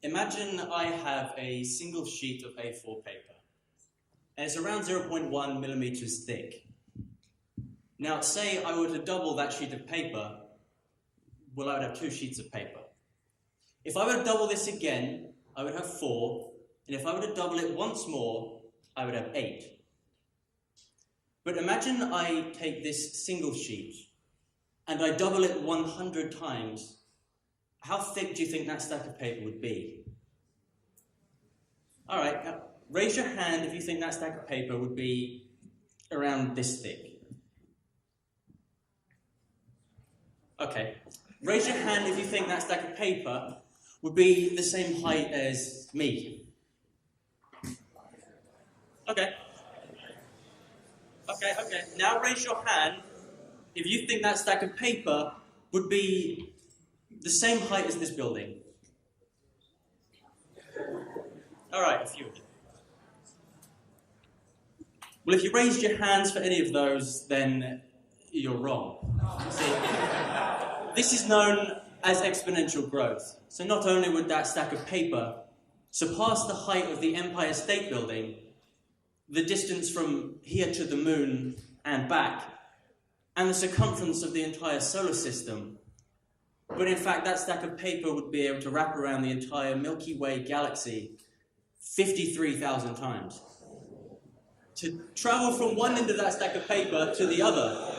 Imagine I have a single sheet of A4 paper, and it's around 0.1 millimeters thick. Now, say I were to double that sheet of paper, well, I would have 2 sheets of paper. If I were to double this again, I would have 4, and if I were to double it once more, I would have 8. But imagine I take this single sheet, and I double it 100 times. How thick do you think that stack of paper would be? All right, now raise your hand if you think that stack of paper would be around this thick. Okay, raise your hand if you think that stack of paper would be the same height as me. Okay. Now raise your hand if you think that stack of paper would be the same height as this building. All right, a few of you. Well, if you raised your hands for any of those, then you're wrong. See, this is known as exponential growth. So not only would that stack of paper surpass the height of the Empire State Building, the distance from here to the moon and back, and the circumference of the entire solar system, but in fact that stack of paper would be able to wrap around the entire Milky Way galaxy 53,000 times. To travel from one end of that stack of paper to the other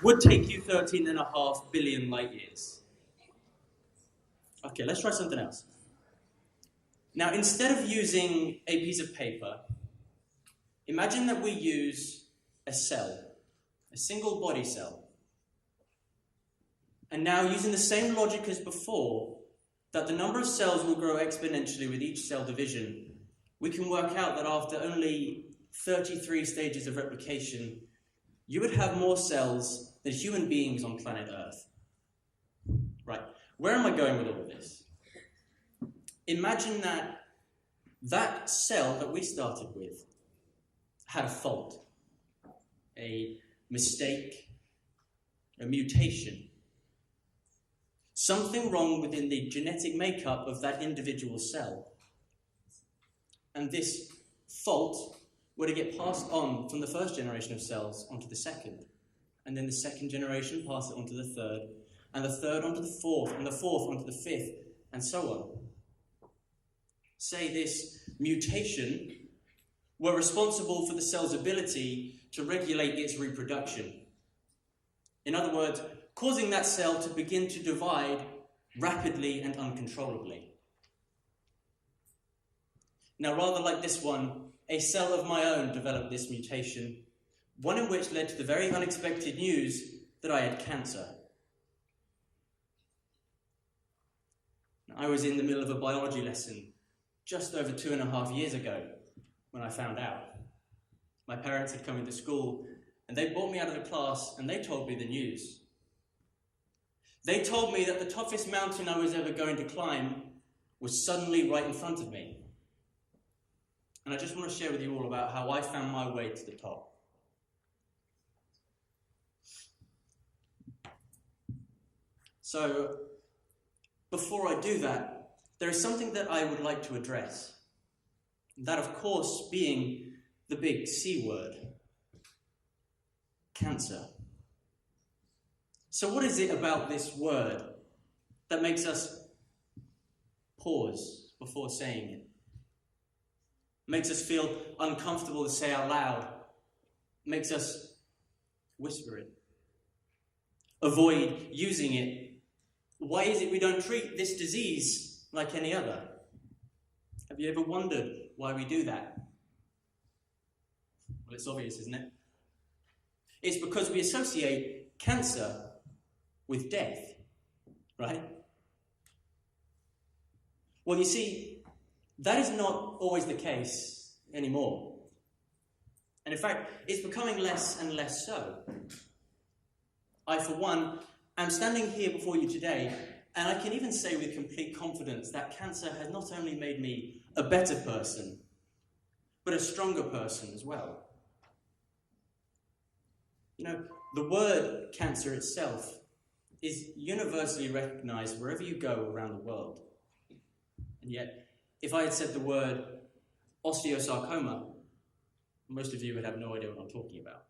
would take you 13.5 billion light years. Okay, let's try something else. Now, instead of using a piece of paper, imagine that we use a cell, a single body cell. And now, using the same logic as before, that the number of cells will grow exponentially with each cell division, we can work out that after only 33 stages of replication, you would have more cells than human beings on planet Earth. Right, where am I going with all of this? Imagine that that cell that we started with had a fault, a mistake, a mutation. Something wrong within the genetic makeup of that individual cell. And this fault were to get passed on from the first generation of cells onto the second. And then the second generation passed it onto the third, and the third onto the fourth, and the fourth onto the fifth, and so on. Say this mutation were responsible for the cell's ability to regulate its reproduction. In other words, causing that cell to begin to divide rapidly and uncontrollably. Now, rather like this one, a cell of my own developed this mutation, one in which led to the very unexpected news that I had cancer. I was in the middle of a biology lesson just over 2.5 years ago when I found out. My parents had come into school and they brought me out of the class and they told me the news. They told me that the toughest mountain I was ever going to climb was suddenly right in front of me. And I just want to share with you all about how I found my way to the top. So, before I do that, there is something that I would like to address. That, of course, being the big C word, cancer. So what is it about this word that makes us pause before saying it? Makes us feel uncomfortable to say out loud? Makes us whisper it? Avoid using it? Why is it we don't treat this disease like any other? Have you ever wondered why we do that? Well, it's obvious, isn't it? It's because we associate cancer with death, right? Well, you see, that is not always the case anymore. And in fact, it's becoming less and less so. I, for one, am standing here before you today, and I can even say with complete confidence that cancer has not only made me a better person, but a stronger person as well. You know, the word cancer itself is universally recognized wherever you go around the world. And yet, if I had said the word osteosarcoma, most of you would have no idea what I'm talking about.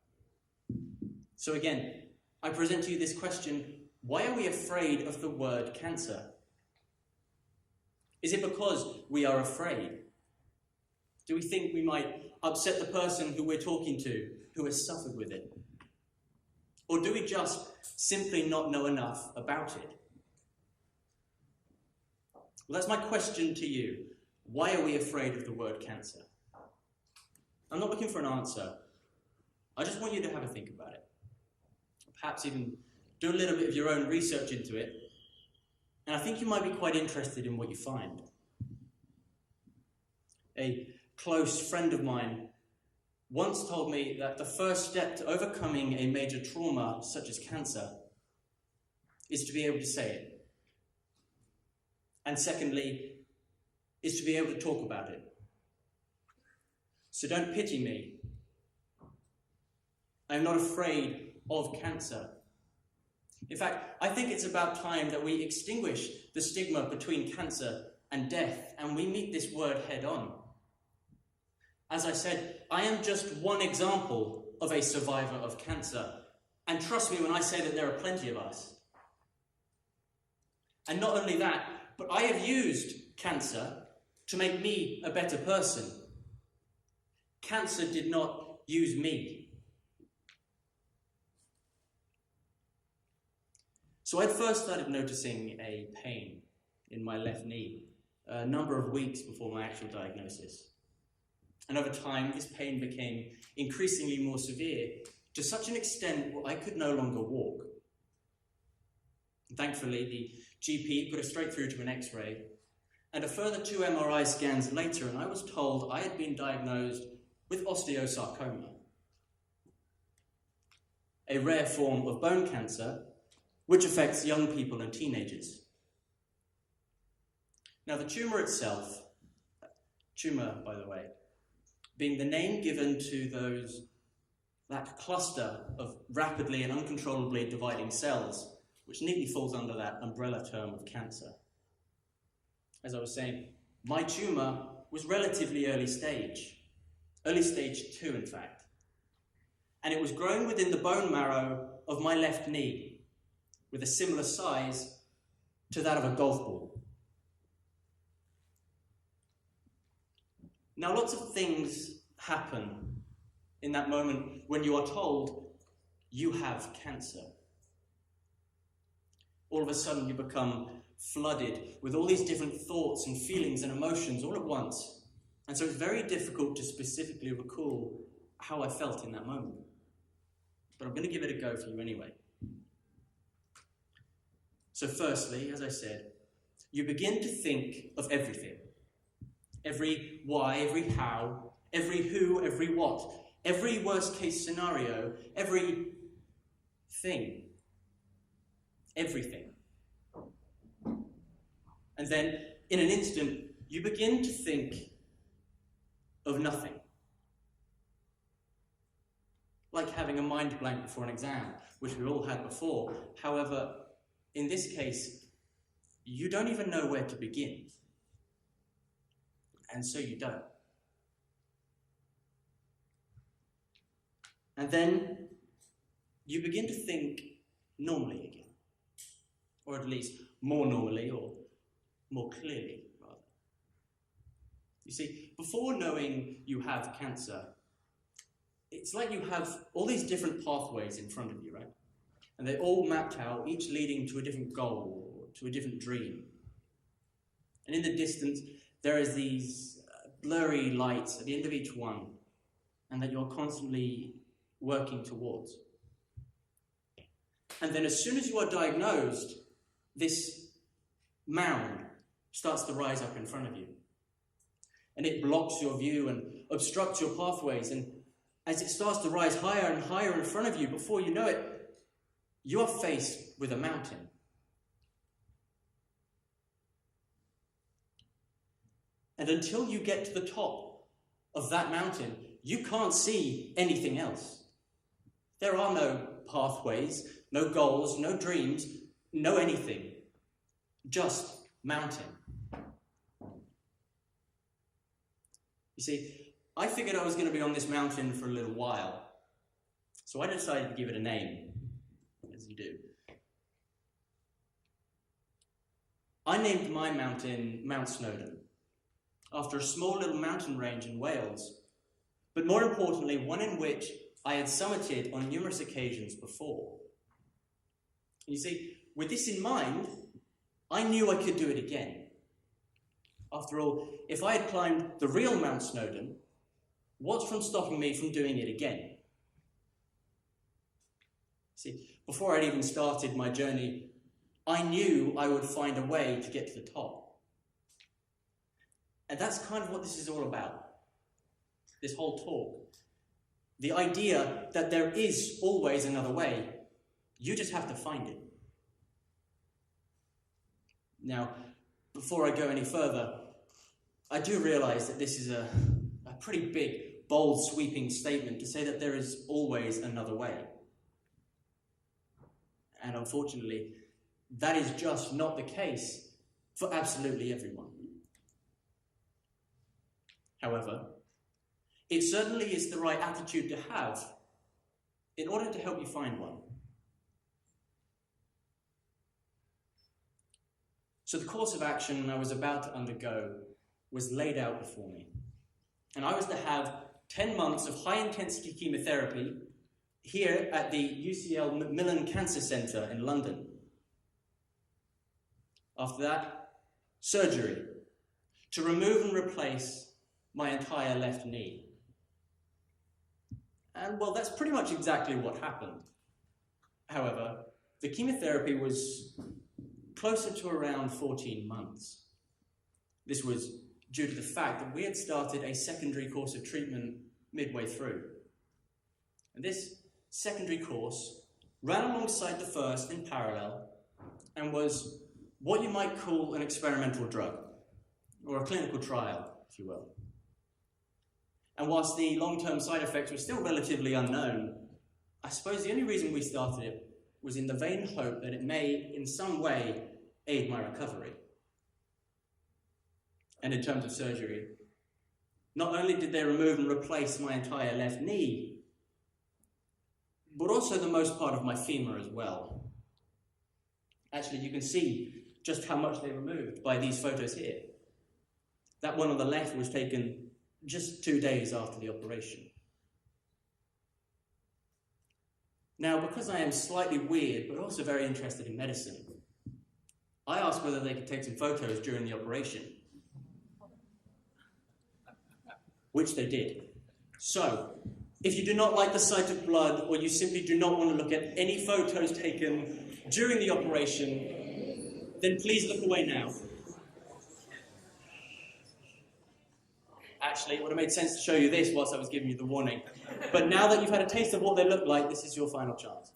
So again, I present to you this question: why are we afraid of the word cancer? Is it because we are afraid? Do we think we might upset the person who we're talking to, who has suffered with it? Or do we just simply not know enough about it? Well, that's my question to you. Why are we afraid of the word cancer? I'm not looking for an answer. I just want you to have a think about it. Perhaps even do a little bit of your own research into it. And I think you might be quite interested in what you find. A close friend of mine once told me that the first step to overcoming a major trauma such as cancer is to be able to say it. And secondly, is to be able to talk about it. So don't pity me. I'm not afraid of cancer. In fact, I think it's about time that we extinguish the stigma between cancer and death, and we meet this word head on. As I said, I am just one example of a survivor of cancer. And trust me when I say that there are plenty of us. And not only that, but I have used cancer to make me a better person. Cancer did not use me. So I'd first started noticing a pain in my left knee a number of weeks before my actual diagnosis. And over time, this pain became increasingly more severe, to such an extent where I could no longer walk. And thankfully, the GP put us straight through to an X-ray, and a further 2 MRI scans later, and I was told I had been diagnosed with osteosarcoma, a rare form of bone cancer which affects young people and teenagers. Now, the tumour itself, tumour, by the way, being the name given to that cluster of rapidly and uncontrollably dividing cells, which neatly falls under that umbrella term of cancer. As I was saying, my tumour was relatively early stage 2 in fact, and it was growing within the bone marrow of my left knee, with a similar size to that of a golf ball. Now, lots of things happen in that moment when you are told you have cancer. All of a sudden you become flooded with all these different thoughts and feelings and emotions all at once. And so it's very difficult to specifically recall how I felt in that moment. But I'm going to give it a go for you anyway. So firstly, as I said, you begin to think of everything. Every why, every how, every who, every what, every worst case scenario, every thing. Everything. And then, in an instant, you begin to think of nothing. Like having a mind blank before an exam, which we all had before. However, in this case, you don't even know where to begin. And so you don't. And then you begin to think normally again. Or at least more normally, or more clearly, rather. You see, before knowing you have cancer, it's like you have all these different pathways in front of you, right? And they're all mapped out, each leading to a different goal, or to a different dream. And in the distance, there is these blurry lights at the end of each one, and that you're constantly working towards. And then as soon as you are diagnosed, this mound starts to rise up in front of you. And it blocks your view and obstructs your pathways. And as it starts to rise higher and higher in front of you, before you know it, you are faced with a mountain. And until you get to the top of that mountain, you can't see anything else. There are no pathways, no goals, no dreams, no anything. Just mountain. You see, I figured I was going to be on this mountain for a little while, so I decided to give it a name, as you do. I named my mountain Mount Snowdon, after a small little mountain range in Wales, but more importantly, one in which I had summited on numerous occasions before. You see, with this in mind, I knew I could do it again. After all, if I had climbed the real Mount Snowdon, what's from stopping me from doing it again? See, before I'd even started my journey, I knew I would find a way to get to the top. And that's kind of what this is all about, this whole talk. The idea that there is always another way, you just have to find it. Now, before I go any further, I do realize that this is a pretty big, bold, sweeping statement to say that there is always another way. And unfortunately, that is just not the case for absolutely everyone. However, it certainly is the right attitude to have in order to help you find one. So the course of action I was about to undergo was laid out before me. And I was to have 10 months of high-intensity chemotherapy here at the UCL Macmillan Cancer Centre in London. After that, surgery to remove and replace my entire left knee. And well, that's pretty much exactly what happened. However, the chemotherapy was closer to around 14 months. This was due to the fact that we had started a secondary course of treatment midway through. And this secondary course ran alongside the first in parallel and was what you might call an experimental drug, or a clinical trial, if you will. And whilst the long-term side effects were still relatively unknown, I suppose the only reason we started it was in the vain hope that it may, in some way, aid my recovery. And in terms of surgery, not only did they remove and replace my entire left knee, but also the most part of my femur as well. Actually, you can see just how much they removed by these photos here. That one on the left was taken just 2 days after the operation. Now, because I am slightly weird, but also very interested in medicine, I asked whether they could take some photos during the operation, which they did. So, if you do not like the sight of blood, or you simply do not want to look at any photos taken during the operation, then please look away now. Actually, it would have made sense to show you this whilst I was giving you the warning. But now that you've had a taste of what they look like, this is your final chance.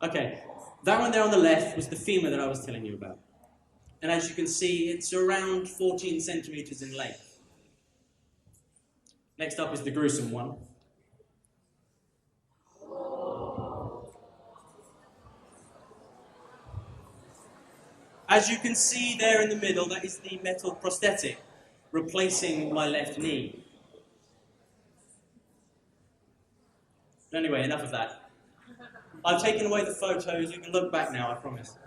Okay, that one there on the left was the femur that I was telling you about. And as you can see, it's around 14 centimeters in length. Next up is the gruesome one. As you can see there in the middle, that is the metal prosthetic replacing my left knee. But anyway, enough of that. I've taken away the photos. You can look back now, I promise.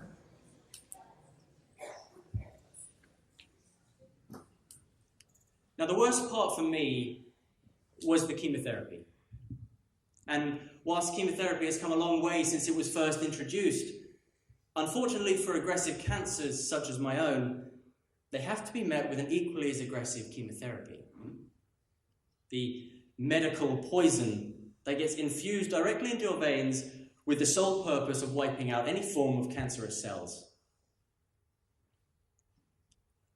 Now, the worst part for me was the chemotherapy. And whilst chemotherapy has come a long way since it was first introduced, unfortunately for aggressive cancers such as my own, they have to be met with an equally as aggressive chemotherapy. The medical poison that gets infused directly into your veins with the sole purpose of wiping out any form of cancerous cells,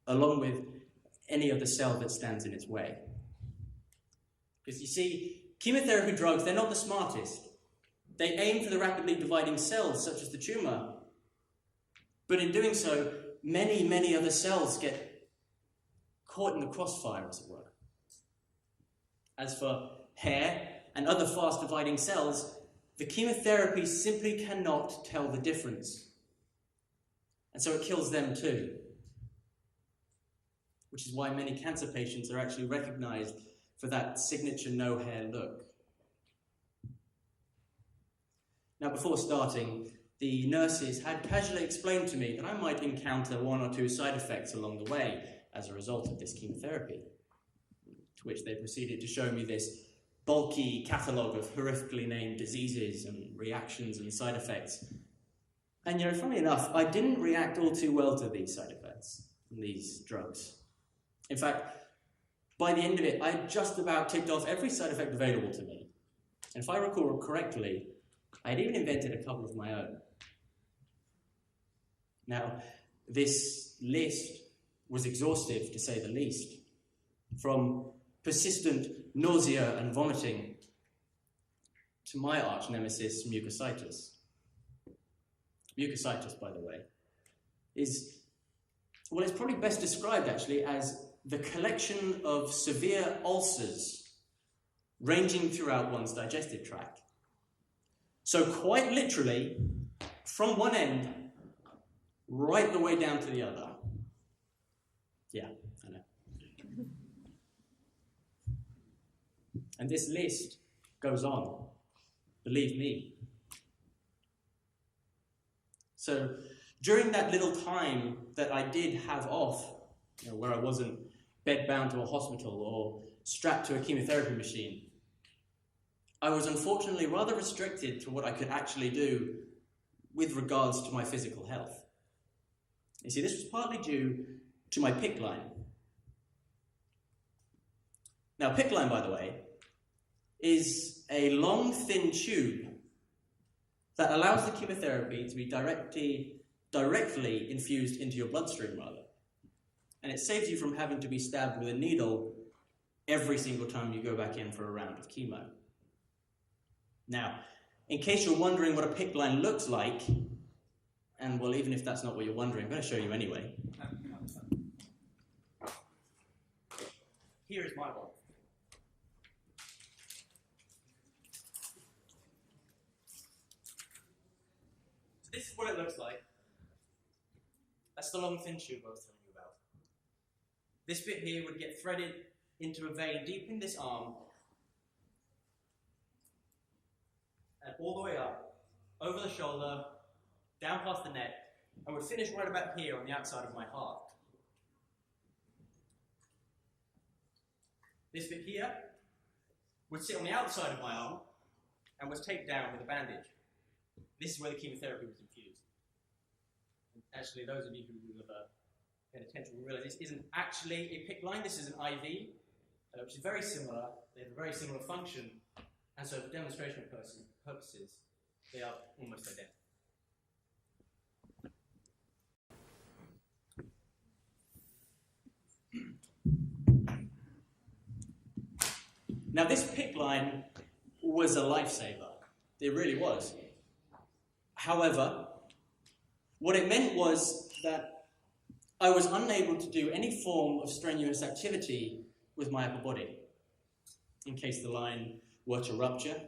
along with any other cell that stands in its way. Because you see, chemotherapy drugs, they're not the smartest. They aim for the rapidly dividing cells, such as the tumour. But in doing so, many, many other cells get caught in the crossfire, as it were. As for hair and other fast-dividing cells, the chemotherapy simply cannot tell the difference. And so it kills them too. which is why many cancer patients are actually recognized for that signature no-hair look. Now, before starting, the nurses had casually explained to me that I might encounter 1 or 2 side effects along the way as a result of this chemotherapy, to which they proceeded to show me this bulky catalogue of horrifically named diseases and reactions and side effects. And funny enough, I didn't react all too well to these side effects from these drugs. In fact, by the end of it, I had just about ticked off every side effect available to me. And if I recall correctly, I had even invented a couple of my own. Now, this list was exhaustive, to say the least. From persistent nausea and vomiting to my arch nemesis, mucositis. Mucositis, by the way, it's probably best described actually as the collection of severe ulcers ranging throughout one's digestive tract. So quite literally, from one end, right the way down to the other. Yeah, I know. And this list goes on, believe me. So during that little time that I did have off, where I wasn't bedbound to a hospital or strapped to a chemotherapy machine, I was unfortunately rather restricted to what I could actually do with regards to my physical health. You see, this was partly due to my PICC line. Now, PICC line, by the way, is a long, thin tube that allows the chemotherapy to be directly infused into your bloodstream, rather. And it saves you from having to be stabbed with a needle every single time you go back in for a round of chemo. Now, in case you're wondering what a PICC line looks like, and well, even if that's not what you're wondering, I'm going to show you anyway. Here is my one. So this is what it looks like. That's the long thin tube I was telling you about. This bit here would get threaded into a vein deep in this arm, and all the way up, over the shoulder, down past the neck, and would finish right about here on the outside of my heart. This bit here would sit on the outside of my arm and was taped down with a bandage. This is where the chemotherapy was infused. And actually, those of you who have paid attention will realize this isn't actually a PICC line, this is an IV, which is very similar. They have a very similar function, and so for demonstration purposes, they are almost identical. Now, this PICC line was a lifesaver. It really was. However, what it meant was that I was unable to do any form of strenuous activity with my upper body in case the line were to rupture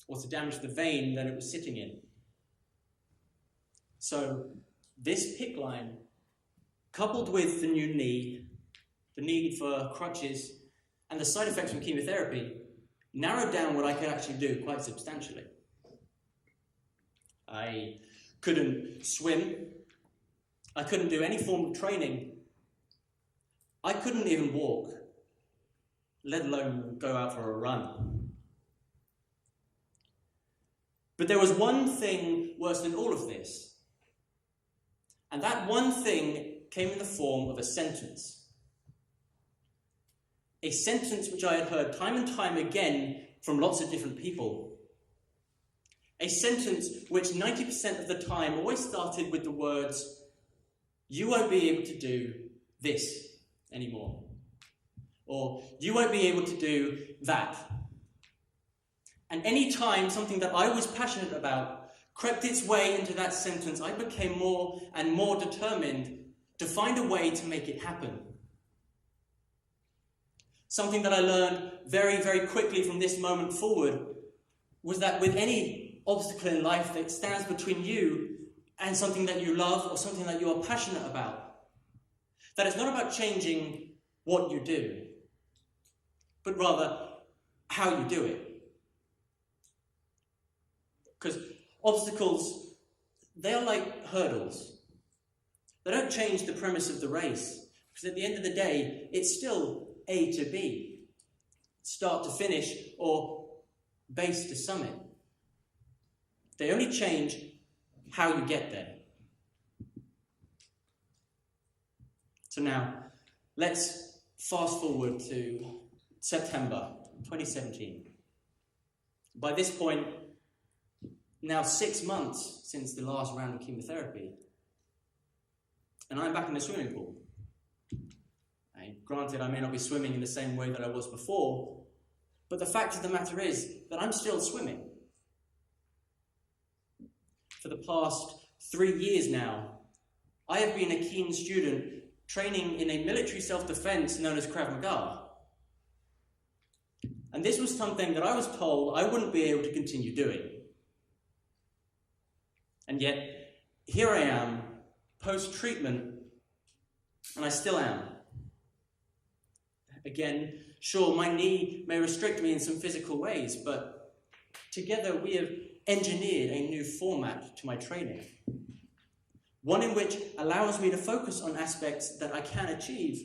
or to damage the vein that it was sitting in. So this PICC line, coupled with the new knee, the need for crutches, and the side effects from chemotherapy, narrowed down what I could actually do quite substantially. I couldn't swim. I couldn't do any form of training. I couldn't even walk, let alone go out for a run. But there was one thing worse than all of this, and that one thing came in the form of a sentence. A sentence which I had heard time and time again from lots of different people. A sentence which 90% of the time always started with the words, "You won't be able to do this anymore." Or, "You won't be able to do that." And any time something that I was passionate about crept its way into that sentence, I became more and more determined to find a way to make it happen. Something that I learned very, very quickly from this moment forward was that with any obstacle in life that stands between you and something that you love or something that you are passionate about, that it's not about changing what you do, but rather how you do it. Because obstacles, they are like hurdles. They don't change the premise of the race, because at the end of the day, it's still A to B, start to finish, or base to summit. They only change how you get there. So now, let's fast forward to September 2017. By this point, now 6 months since the last round of chemotherapy, and I'm back in the swimming pool. And granted, I may not be swimming in the same way that I was before, but the fact of the matter is that I'm still swimming. For the past 3 years now, I have been a keen student training in a military self-defense known as Krav Maga. And this was something that I was told I wouldn't be able to continue doing. And yet, here I am, post-treatment, and I still am. Again, sure, my knee may restrict me in some physical ways, but together we have engineered a new format to my training. One in which allows me to focus on aspects that I can achieve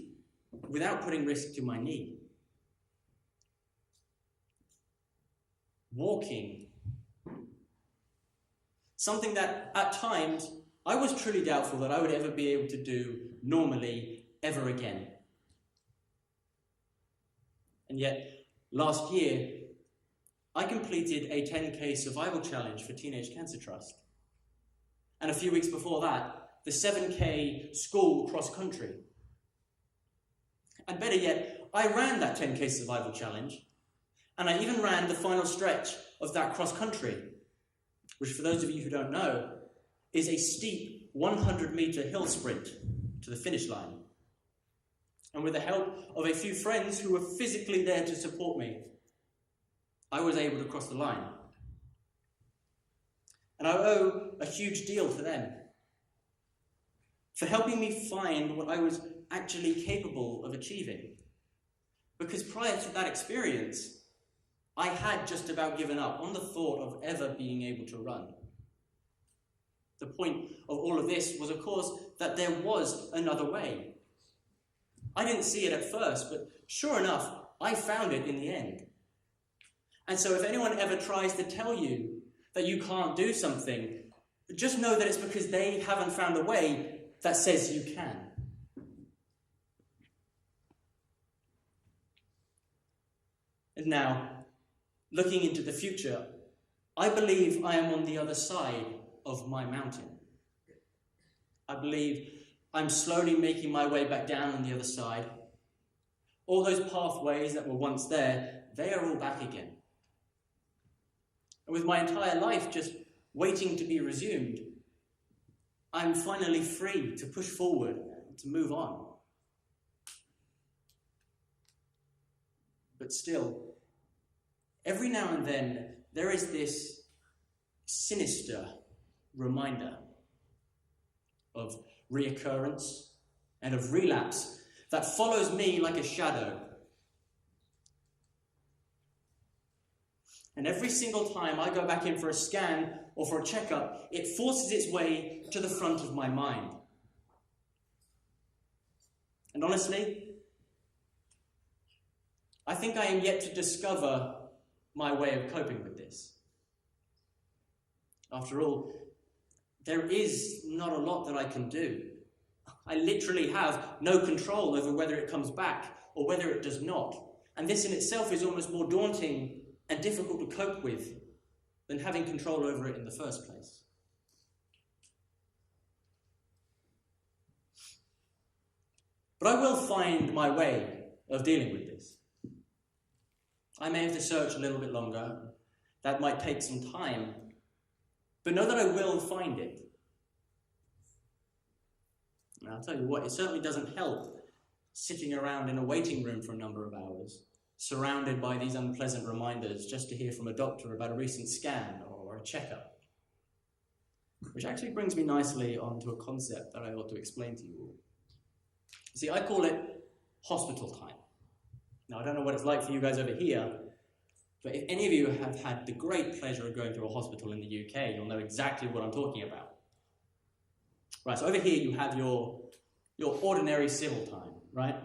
without putting risk to my knee. Walking. Something that, at times, I was truly doubtful that I would ever be able to do normally ever again. And yet, last year, I completed a 10K survival challenge for Teenage Cancer Trust. And a few weeks before that, the 7K school cross-country. And better yet, I ran that 10K survival challenge, and I even ran the final stretch of that cross-country, which, for those of you who don't know, is a steep 100-meter hill sprint to the finish line. And with the help of a few friends who were physically there to support me, I was able to cross the line. And I owe a huge deal to them for helping me find what I was actually capable of achieving. Because prior to that experience, I had just about given up on the thought of ever being able to run. The point of all of this was, of course, that there was another way. I didn't see it at first, but sure enough, I found it in the end. And so if anyone ever tries to tell you that you can't do something, just know that it's because they haven't found a way that says you can. And now, looking into the future, I believe I am on the other side of my mountain. I believe I'm slowly making my way back down on the other side. All those pathways that were once there, they are all back again. And with my entire life just waiting to be resumed, I'm finally free to push forward, to move on. But still, every now and then, there is this sinister reminder of reoccurrence and of relapse that follows me like a shadow. And every single time I go back in for a scan or for a checkup, it forces its way to the front of my mind. And honestly, I think I am yet to discover my way of coping with this. After all, there is not a lot that I can do. I literally have no control over whether it comes back or whether it does not. And this in itself is almost more daunting and difficult to cope with than having control over it in the first place. But I will find my way of dealing with this. I may have to search a little bit longer. That might take some time. But know that I will find it. And I'll tell you what, it certainly doesn't help sitting around in a waiting room for a number of hours, surrounded by these unpleasant reminders just to hear from a doctor about a recent scan or a checkup. Which actually brings me nicely onto a concept that I ought to explain to you all. See, I call it hospital time. Now, I don't know what it's like for you guys over here, but if any of you have had the great pleasure of going to a hospital in the UK, you'll know exactly what I'm talking about. Right, so over here you have your ordinary civil time, right?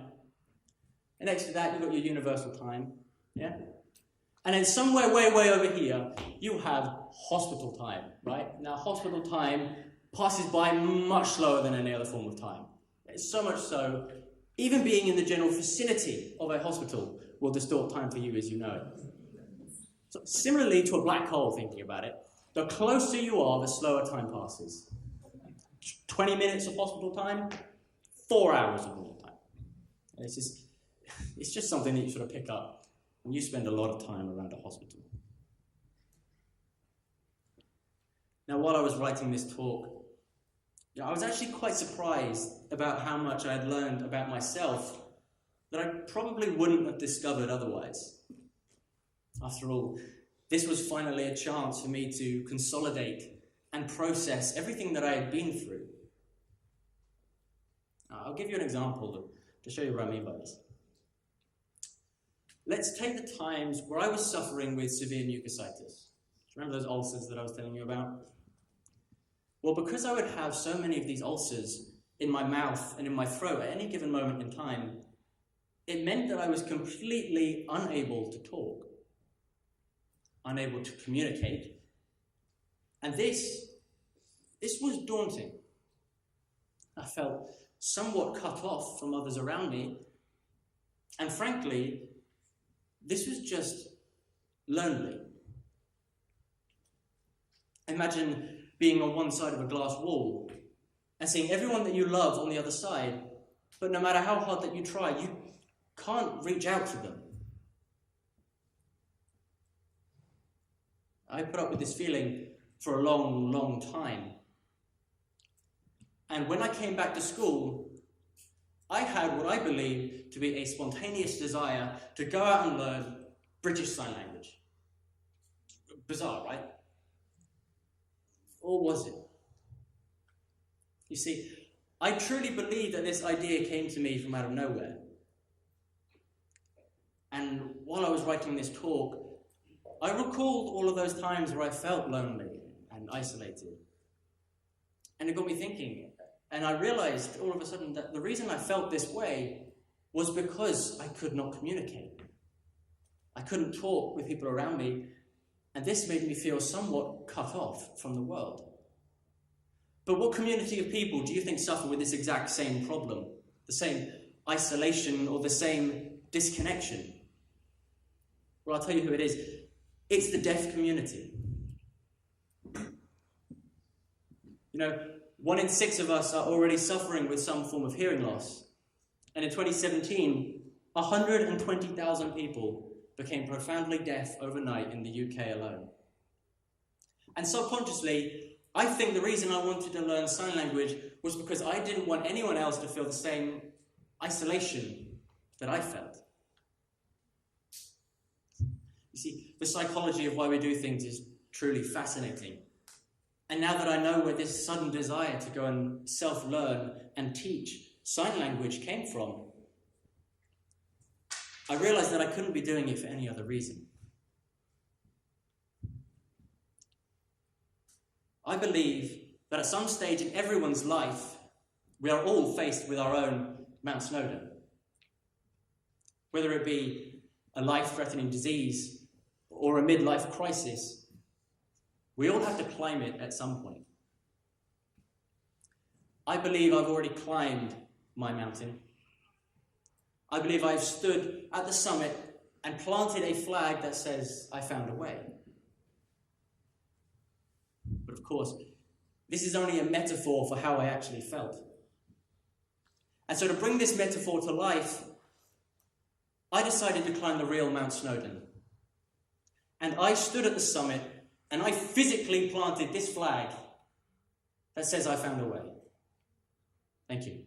And next to that, you've got your universal time, yeah? And then somewhere way, way over here, you have hospital time, right? Now, hospital time passes by much slower than any other form of time. It's so much so, even being in the general vicinity of a hospital will distort time for you as you know it. So similarly to a black hole, thinking about it, the closer you are, the slower time passes. 20 minutes of hospital time, 4 hours of normal time. And it's just something that you sort of pick up when you spend a lot of time around a hospital. Now, while I was writing this talk, I was actually quite surprised about how much I had learned about myself that I probably wouldn't have discovered otherwise. After all, this was finally a chance for me to consolidate and process everything that I had been through. I'll give you an example to show you what I mean by this. Let's take the times where I was suffering with severe mucositis. Remember those ulcers that I was telling you about? Well, because I would have so many of these ulcers in my mouth and in my throat at any given moment in time, it meant that I was completely unable to talk, unable to communicate. And this was daunting. I felt somewhat cut off from others around me. And frankly, this was just lonely. Imagine being on one side of a glass wall and seeing everyone that you love on the other side, but no matter how hard that you try, you can't reach out to them. I put up with this feeling for a long, long time. And when I came back to school, I had what I believe to be a spontaneous desire to go out and learn British Sign Language. Bizarre, right? Or was it? You see, I truly believe that this idea came to me from out of nowhere. And while I was writing this talk, I recalled all of those times where I felt lonely and isolated. And it got me thinking, and I realized all of a sudden that the reason I felt this way was because I could not communicate. I couldn't talk with people around me, and this made me feel somewhat cut off from the world. But what community of people do you think suffer with this exact same problem? The same isolation or the same disconnection? Well, I'll tell you who it is. It's the deaf community. You know, 1 in 6 of us are already suffering with some form of hearing loss. And in 2017, 120,000 people became profoundly deaf overnight in the UK alone. And subconsciously, I think the reason I wanted to learn sign language was because I didn't want anyone else to feel the same isolation that I felt. You see, the psychology of why we do things is truly fascinating. And now that I know where this sudden desire to go and self-learn and teach sign language came from, I realized that I couldn't be doing it for any other reason. I believe that at some stage in everyone's life, we are all faced with our own Mount Snowdon. Whether it be a life-threatening disease or a midlife crisis, we all have to climb it at some point. I believe I've already climbed my mountain. I believe I've stood at the summit and planted a flag that says, I found a way. But of course, this is only a metaphor for how I actually felt. And so to bring this metaphor to life, I decided to climb the real Mount Snowdon. And I stood at the summit and I physically planted this flag that says I found a way. Thank you.